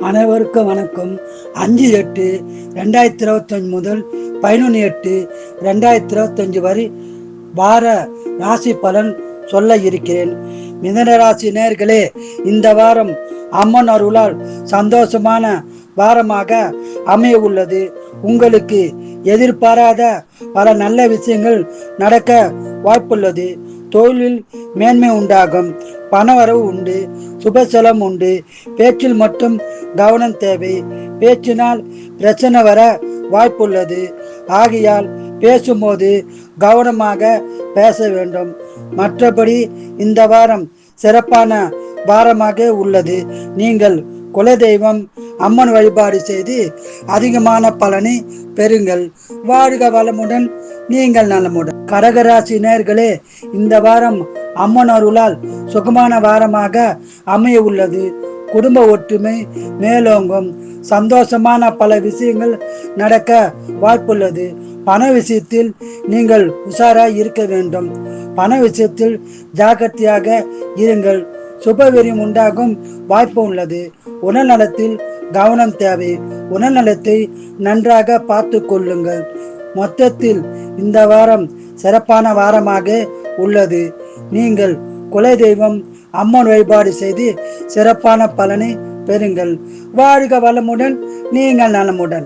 அனைவருக்கும் வணக்கம். 5/8/2025 முதல் 11/8/2025 வரை வார ராசி பலன் சொல்ல இருக்கிறேன். மிதன ராசி நேயர்களே, இந்த வாரம் அம்மன் அருளால் சந்தோஷமான வாரமாக அமைய உள்ளது. உங்களுக்கு எதிர்பாராத பல நல்ல விஷயங்கள் நடக்க வாய்ப்புள்ளது. தொழிலில் மேன்மை உண்டாகும், பணவரவு உண்டு, சுபசலம் உண்டு. பேச்சில் மட்டும் கவனம் தேவை. பேச்சினால் பிரச்சனை வர வாய்ப்புள்ளது. ஆகையால் பேசும்போது கவனமாக பேச வேண்டும். மற்றபடி இந்த வாரம் சிறப்பான வாரமாக உள்ளது. நீங்கள் குலதெய்வம் அம்மன் வழிபாடு செய்து அதிகமான பலனை பெறுங்கள். வாழ்க வளமுடன், நீங்கள் நலமுடன். கடகராசி நேயர்களே, இந்த வாரம் அம்மன் அருளால் சுகமான வாரமாக அமைய உள்ளது. குடும்ப ஒற்றுமை மேலோங்கும், சந்தோஷமான பல விஷயங்கள் நடக்க வாய்ப்புள்ளது. பண விஷயத்தில் நீங்கள் உஷாராய் இருக்க வேண்டும். பண விஷயத்தில் ஜாக்கிரதையாக இருங்கள். சுபவீரியம் உண்டாகும் வாய்ப்பு உள்ளது. உடல்நலத்தில் கவனம் தேவை. உடல்நலத்தை நன்றாக பார்த்து கொள்ளுங்கள். மொத்தத்தில் இந்த வாரம் சிறப்பான வாரமாக உள்ளது. நீங்கள் குலதெய்வம் அம்மன் வழிபாடு செய்து சிறப்பான பலனை பெறுங்கள். வாழ்க வளமுடன், நீங்கள் நலமுடன்.